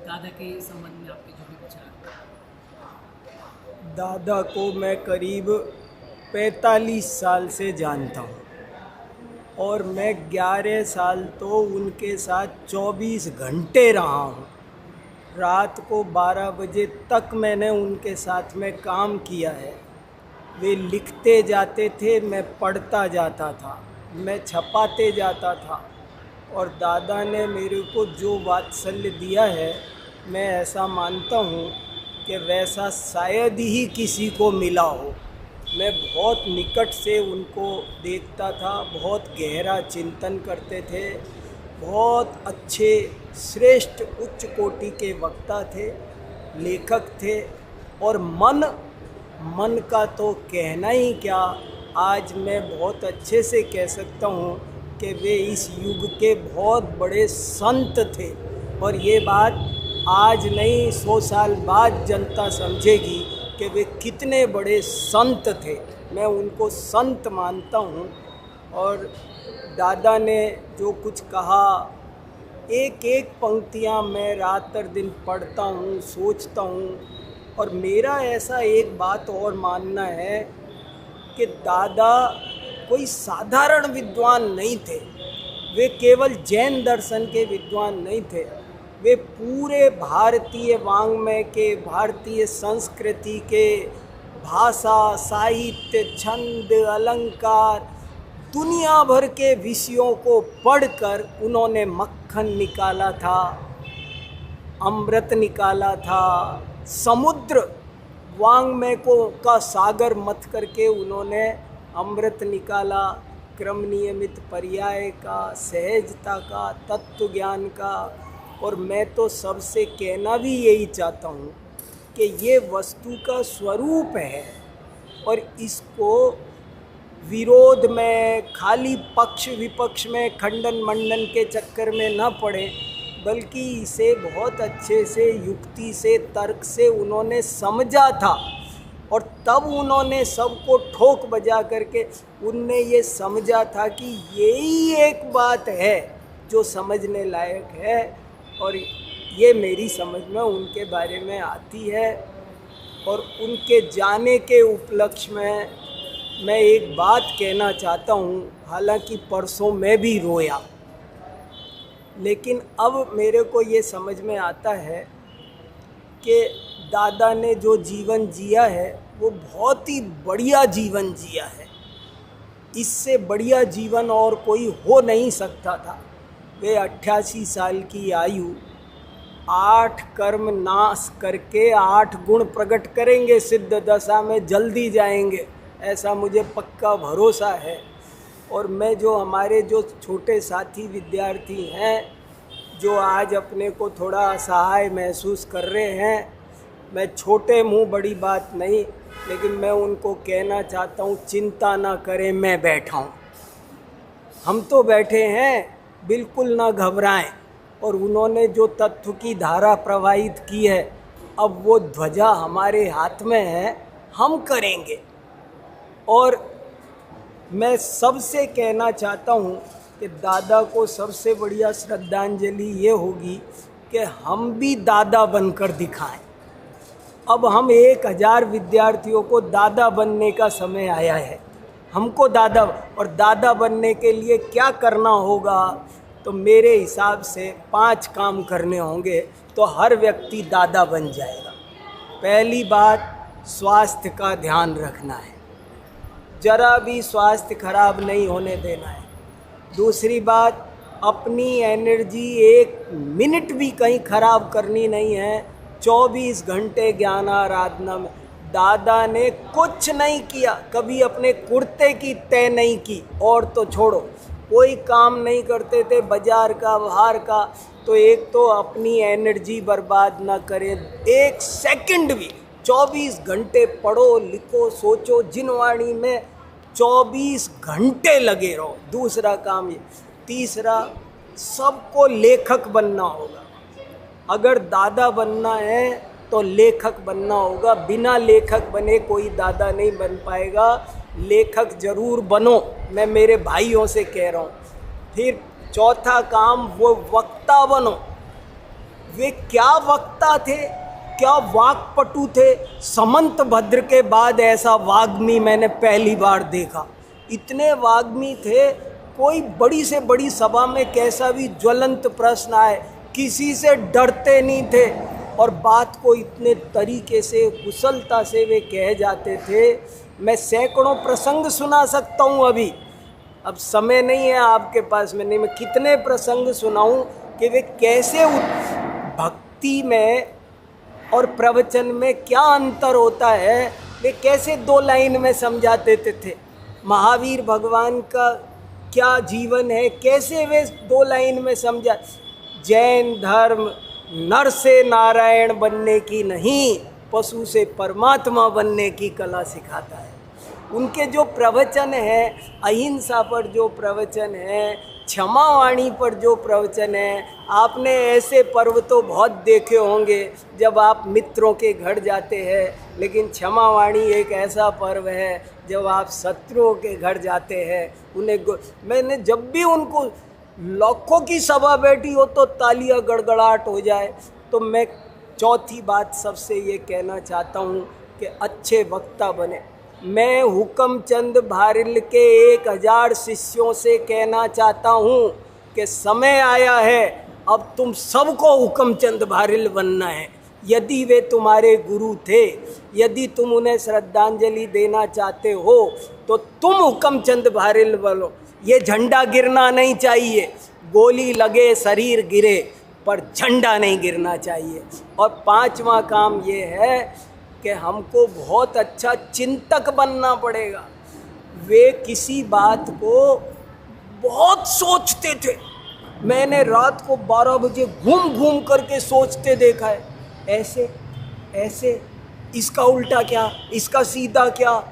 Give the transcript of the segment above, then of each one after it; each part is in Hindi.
दादा के संबंध में आपके जो भी विचार। दादा को मैं करीब 45 साल से जानता हूँ और मैं 11 साल तो उनके साथ 24 घंटे रहा हूँ। रात को 12 बजे तक मैंने उनके साथ में काम किया है। वे लिखते जाते थे, मैं पढ़ता जाता था, मैं छपाते जाता था और दादा ने मेरे को जो वात्सल्य दिया है, मैं ऐसा मानता हूँ कि वैसा शायद ही किसी को मिला हो। मैं बहुत निकट से उनको देखता था, बहुत गहरा चिंतन करते थे, बहुत अच्छे श्रेष्ठ उच्च कोटि के वक्ता थे, लेखक थे और मन का तो कहना ही क्या। आज मैं बहुत अच्छे से कह सकता हूँ कि वे इस युग के बहुत बड़े संत थे और ये बात आज नहीं 100 साल बाद जनता समझेगी कि वे कितने बड़े संत थे। मैं उनको संत मानता हूँ और दादा ने जो कुछ कहा, एक एक पंक्तियाँ मैं रात और दिन पढ़ता हूँ, सोचता हूँ। और मेरा ऐसा एक बात और मानना है कि दादा कोई साधारण विद्वान नहीं थे। वे केवल जैन दर्शन के विद्वान नहीं थे, वे पूरे भारतीय वाङ्मय के, भारतीय संस्कृति के, भाषा, साहित्य, छंद, अलंकार, दुनिया भर के विषयों को पढ़कर उन्होंने मक्खन निकाला था, अमृत निकाला था, समुद्र वाङ्मय को का सागर मथ करके उन्होंने अमृत निकाला। क्रम नियमित पर्याय का, सहजता का, तत्व ज्ञान का। और मैं तो सबसे कहना भी यही चाहता हूँ कि ये वस्तु का स्वरूप है और इसको विरोध में, खाली पक्ष विपक्ष में, खंडन मंडन के चक्कर में न पड़े, बल्कि इसे बहुत अच्छे से, युक्ति से, तर्क से उन्होंने समझा था और तब उन्होंने सबको ठोक बजा करके उनने ये समझा था कि यही एक बात है जो समझने लायक है। और ये मेरी समझ में उनके बारे में आती है। और उनके जाने के उपलक्ष्य में मैं एक बात कहना चाहता हूँ, हालांकि परसों मैं भी रोया, लेकिन अब मेरे को ये समझ में आता है कि दादा ने जो जीवन जिया है वो बहुत ही बढ़िया जीवन जिया है। इससे बढ़िया जीवन और कोई हो नहीं सकता था। वे 88 साल की आयु 8 कर्म नाश करके 8 गुण प्रकट करेंगे, सिद्ध दशा में जल्दी जाएंगे, ऐसा मुझे पक्का भरोसा है। और मैं जो हमारे जो छोटे साथी विद्यार्थी हैं जो आज अपने को थोड़ा असहाय महसूस कर रहे हैं, मैं छोटे मुँह बड़ी बात नहीं, लेकिन मैं उनको कहना चाहता हूँ चिंता ना करें, मैं बैठा हूँ, हम तो बैठे हैं, बिल्कुल ना घबराएं। और उन्होंने जो तत्व की धारा प्रवाहित की है, अब वो ध्वजा हमारे हाथ में है, हम करेंगे। और मैं सबसे कहना चाहता हूँ कि दादा को सबसे बढ़िया श्रद्धांजलि ये होगी कि हम भी दादा बनकर दिखाएं। अब हम 1000 विद्यार्थियों को दादा बनने का समय आया है, हमको दादा। और दादा बनने के लिए क्या करना होगा, तो मेरे हिसाब से 5 काम करने होंगे तो हर व्यक्ति दादा बन जाएगा। पहली बात, स्वास्थ्य का ध्यान रखना है, जरा भी स्वास्थ्य खराब नहीं होने देना है। दूसरी बात, अपनी एनर्जी 1 मिनट भी कहीं खराब करनी नहीं है। 24 घंटे ज्ञान आराधना में दादा ने कुछ नहीं किया, कभी अपने कुर्ते की तय नहीं की, और तो छोड़ो, कोई काम नहीं करते थे बाजार का, बाहर का। तो एक तो अपनी एनर्जी बर्बाद ना करें 1 सेकंड भी। 24 घंटे पढ़ो, लिखो, सोचो, जिनवाणी में 24 घंटे लगे रहो। दूसरा काम ये। तीसरा, सबको लेखक बनना होगा। अगर दादा बनना है तो लेखक बनना होगा, बिना लेखक बने कोई दादा नहीं बन पाएगा। लेखक जरूर बनो, मैं मेरे भाइयों से कह रहा हूँ। फिर चौथा काम, वो वक्ता बनो। वे क्या वक्ता थे, क्या वाक्पटु थे। समंत भद्र के बाद ऐसा वाग्मी मैंने पहली बार देखा। इतने वाग्मी थे, कोई बड़ी से बड़ी सभा में कैसा भी ज्वलंत प्रश्न आए किसी से डरते नहीं थे, और बात को इतने तरीके से कुशलता से वे कह जाते थे। मैं सैकड़ों प्रसंग सुना सकता हूँ, अभी अब समय नहीं है आपके पास में, नहीं मैं कितने प्रसंग सुनाऊं कि वे कैसे भक्ति में और प्रवचन में क्या अंतर होता है, वे कैसे 2 लाइन में समझा देते थे। महावीर भगवान का क्या जीवन है, कैसे वे 2 लाइन में समझा। जैन धर्म नर से नारायण बनने की नहीं, पशु से परमात्मा बनने की कला सिखाता है। उनके जो प्रवचन है, अहिंसा पर जो प्रवचन है, क्षमावाणी पर जो प्रवचन है, आपने ऐसे पर्व तो बहुत देखे होंगे जब आप मित्रों के घर जाते हैं, लेकिन क्षमावाणी एक ऐसा पर्व है जब आप शत्रुओं के घर जाते हैं। उन्हें मैंने जब भी उनको लाखों की सभा बैठी हो तो तालियां गड़गड़ाहट हो जाए, तो मैं चौथी बात सबसे ये कहना चाहता हूँ कि अच्छे वक्ता बने। मैं हुक्मचंद भारिल के 1000 शिष्यों से कहना चाहता हूँ कि समय आया है, अब तुम सबको हुक्मचंद भारिल बनना है। यदि वे तुम्हारे गुरु थे, यदि तुम उन्हें श्रद्धांजलि देना चाहते हो, तो तुम हुक्मचंद भारिल बनो। ये झंडा गिरना नहीं चाहिए, गोली लगे शरीर गिरे, पर झंडा नहीं गिरना चाहिए। और 5वां काम ये है कि हमको बहुत अच्छा चिंतक बनना पड़ेगा। वे किसी बात को बहुत सोचते थे, मैंने रात को 12 बजे घूम घूम करके सोचते देखा है, ऐसे ऐसे, इसका उल्टा क्या, इसका सीधा क्या,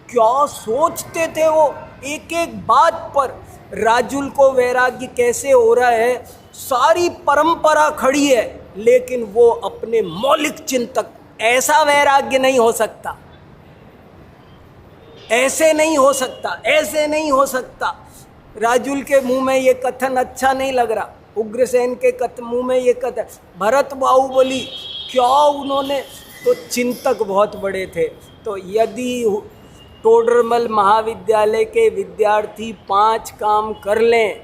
क्या सोचते थे वो एक एक बात पर। राजुल को वैराग्य कैसे हो रहा है, सारी परंपरा खड़ी है, लेकिन वो अपने मौलिक चिंतक, ऐसा वैराग्य नहीं हो सकता, ऐसे नहीं हो सकता, ऐसे नहीं हो सकता। राजुल के मुंह में ये कथन अच्छा नहीं लग रहा, उग्रसेन के मुंह में ये कथन, भरत बाहुबली क्या उन्होंने, तो चिंतक बहुत बड़े थे। तो यदि टोडरमल महाविद्यालय के विद्यार्थी 5 काम कर लें,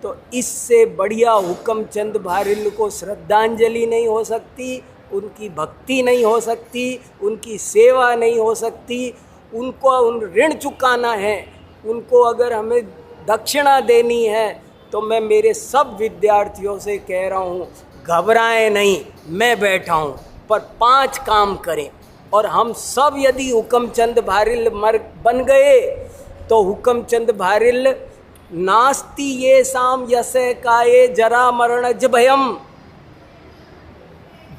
तो इससे बढ़िया हुक्मचंद भारिल को श्रद्धांजलि नहीं हो सकती, उनकी भक्ति नहीं हो सकती, उनकी सेवा नहीं हो सकती। उनको उन ऋण चुकाना है, उनको अगर हमें दक्षिणा देनी है, तो मैं मेरे सब विद्यार्थियों से कह रहा हूँ, घबराएं नहीं, मैं बैठा हूँ, पर 5 काम करें। और हम सब यदि हुक्मचंद भारिल बन गए, तो हुक्मचंद भारिल नास्ति ये शाम यसे काये जरा मरणज भयम,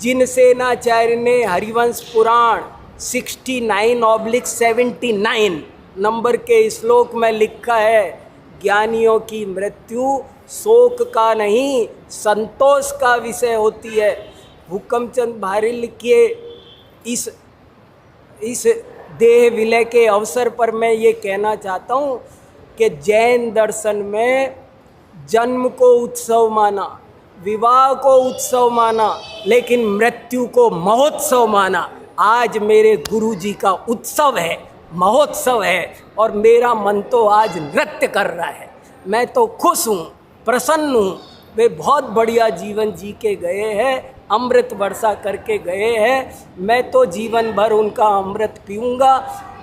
जिन सेनाचार्य ने हरिवंश पुराण 69/79 नंबर के श्लोक में लिखा है, ज्ञानियों की मृत्यु शोक का नहीं संतोष का विषय होती है। हुक्मचंद भारिल के इस देह विलय के अवसर पर मैं ये कहना चाहता हूँ कि जैन दर्शन में जन्म को उत्सव माना, विवाह को उत्सव माना, लेकिन मृत्यु को महोत्सव माना। आज मेरे गुरुजी का उत्सव है, महोत्सव है, और मेरा मन तो आज नृत्य कर रहा है। मैं तो खुश हूँ, प्रसन्न हूँ। वे बहुत बढ़िया जीवन जी के गए हैं, अमृत वर्षा करके गए हैं। मैं तो जीवन भर उनका अमृत पीऊँगा।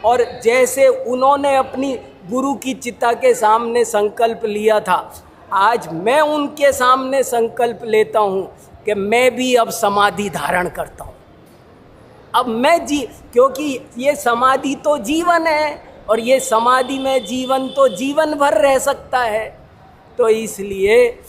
और जैसे उन्होंने अपनी गुरु की चिता के सामने संकल्प लिया था, आज मैं उनके सामने संकल्प लेता हूँ कि मैं भी अब समाधि धारण करता हूँ। अब मैं क्योंकि ये समाधि तो जीवन है, और ये समाधि में जीवन तो जीवन भर रह सकता है। तो इसलिए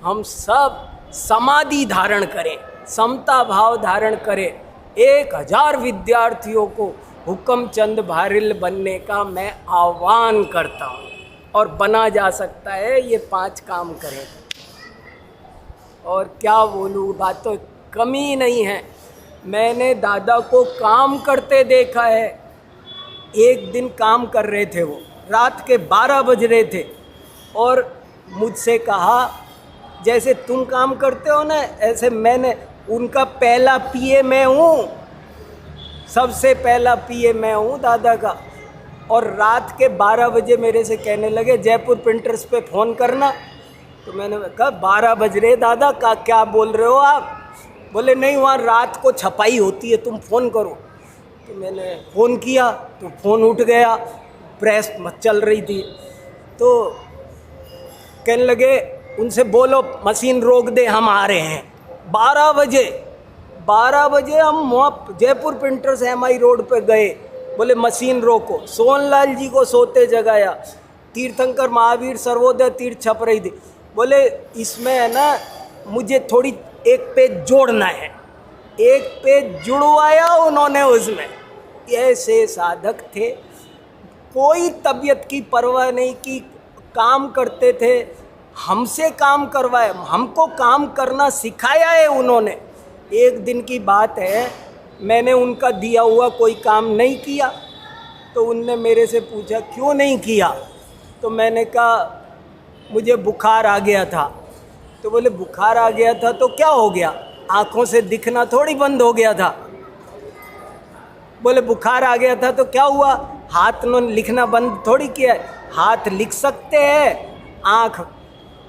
हम सब समाधि धारण करें, समता भाव धारण करें। 1000 विद्यार्थियों को हुक्मचंद भारिल बनने का मैं आह्वान करता हूँ, और बना जा सकता है, ये 5 काम करें। और क्या बोलूँ, बात तो कमी नहीं है। मैंने दादा को काम करते देखा है। एक दिन काम कर रहे थे, वो रात के 12 बज रहे थे, और मुझसे कहा, जैसे तुम काम करते हो ना, ऐसे मैंने उनका पहला पीए मैं हूँ, सबसे पहला पीए मैं हूँ दादा का। और रात के 12 बजे मेरे से कहने लगे जयपुर प्रिंटर्स पे फ़ोन करना। तो मैंने कहा 12 बज रहे दादा का, क्या बोल रहे हो आप? बोले नहीं, वहाँ रात को छपाई होती है, तुम फ़ोन करो। तो मैंने फ़ोन किया तो फ़ोन उठ गया, प्रेस चल रही थी। तो कहने लगे उनसे बोलो मशीन रोक दे, हम आ रहे हैं। 12 बजे हम वहाँ जयपुर प्रिंटर्स MI रोड पे गए। बोले मशीन रोको। सोनलाल जी को सोते जगाया। तीर्थंकर महावीर सर्वोदय तीर्थ छप रही थी। बोले इसमें है ना, मुझे थोड़ी एक पेज जोड़ना है। एक पेज जुड़वाया उन्होंने उसमें। ऐसे साधक थे, कोई तबीयत की परवाह नहीं की, काम करते थे। हमसे काम करवाए, हमको काम करना सिखाया है उन्होंने। एक दिन की बात है, मैंने उनका दिया हुआ कोई काम नहीं किया। तो उनने मेरे से पूछा क्यों नहीं किया? तो मैंने कहा मुझे बुखार आ गया था। तो बोले बुखार आ गया था तो क्या हो गया? आँखों से दिखना थोड़ी बंद हो गया था। बोले बुखार आ गया था तो क्या हुआ? हाथ ने लिखना बंद थोड़ी किया है। हाथ लिख सकते हैं, आँख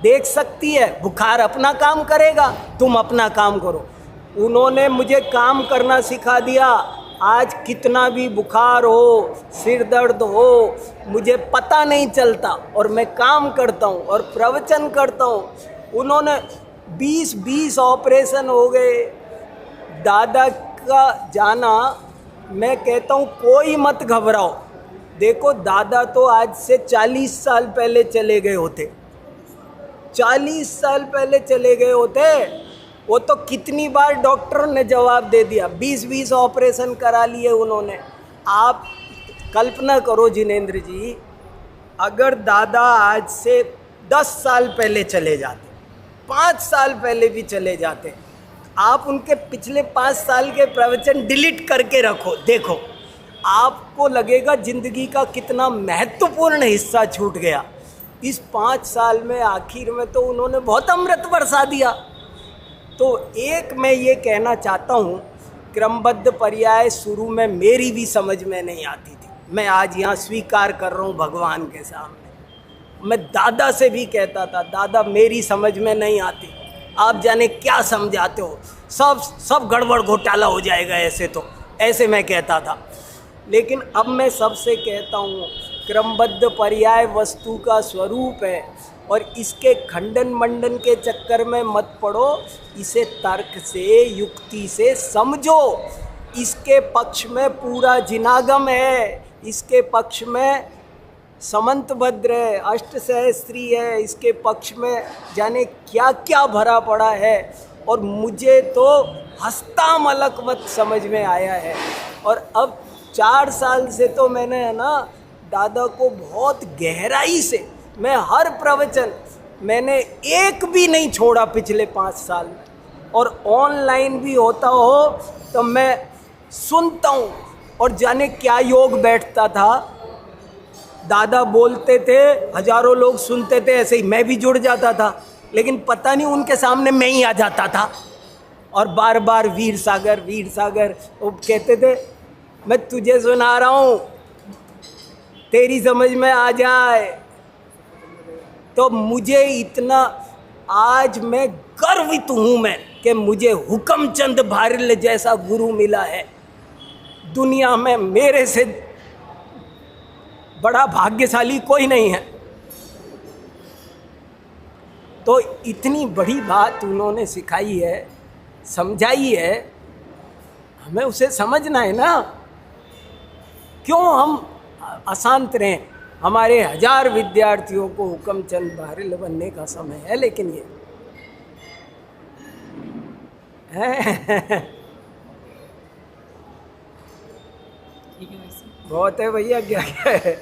देख सकती है, बुखार अपना काम करेगा, तुम अपना काम करो। उन्होंने मुझे काम करना सिखा दिया। आज कितना भी बुखार हो, सिर दर्द हो, मुझे पता नहीं चलता और मैं काम करता हूँ और प्रवचन करता हूँ। उन्होंने 20 ऑपरेशन हो गए। दादा का जाना, मैं कहता हूँ कोई मत घबराओ। देखो दादा तो आज से 40 साल पहले चले गए होते, 40 साल पहले चले गए होते। वो तो कितनी बार डॉक्टरों ने जवाब दे दिया, 20 ऑपरेशन करा लिए उन्होंने। आप कल्पना करो जिनेंद्र जी, अगर दादा आज से 10 साल पहले चले जाते, 5 साल पहले भी चले जाते, आप उनके पिछले 5 साल के प्रवचन डिलीट करके रखो, देखो आपको लगेगा जिंदगी का कितना महत्वपूर्ण हिस्सा छूट गया। इस 5 साल में आखिर में तो उन्होंने बहुत अमृत बरसा दिया। तो एक मैं ये कहना चाहता हूँ, क्रमबद्ध पर्याय शुरू में मेरी भी समझ में नहीं आती थी। मैं आज यहाँ स्वीकार कर रहा हूँ भगवान के सामने। मैं दादा से भी कहता था दादा मेरी समझ में नहीं आती, आप जाने क्या समझाते हो, सब गड़बड़ घोटाला हो जाएगा ऐसे। तो ऐसे मैं कहता था। लेकिन अब मैं सबसे कहता हूँ क्रमबद्ध पर्याय वस्तु का स्वरूप है और इसके खंडन मंडन के चक्कर में मत पड़ो। इसे तर्क से, युक्ति से समझो। इसके पक्ष में पूरा जिनागम है, इसके पक्ष में समंतभद्र है, अष्टसहस्त्री है, इसके पक्ष में जाने क्या क्या भरा पड़ा है। और मुझे तो हस्तामलकवत समझ में आया है। और अब 4 साल से तो मैंने है ना दादा को बहुत गहराई से, मैं हर प्रवचन मैंने एक भी नहीं छोड़ा पिछले 5 साल में। और ऑनलाइन भी होता हो तो मैं सुनता हूँ। और जाने क्या योग बैठता था, दादा बोलते थे, हजारों लोग सुनते थे, ऐसे ही मैं भी जुड़ जाता था। लेकिन पता नहीं उनके सामने मैं ही आ जाता था और बार बार वीर सागर वो कहते थे मैं तुझे सुना रहा हूँ, तेरी समझ में आ जाए। तो मुझे इतना आज मैं गर्वित हूँ मैं कि मुझे हुकमचंद भारिल जैसा गुरु मिला है। दुनिया में मेरे से बड़ा भाग्यशाली कोई नहीं है। तो इतनी बड़ी बात उन्होंने सिखाई है, समझाई है, हमें उसे समझना है ना। क्यों हम अशांत रहें? हमारे 1000 विद्यार्थियों को हुकमचंद भारिल बनने का समय है, लेकिन ये है ठीक है वैसे। बहुत है भैया, क्या है।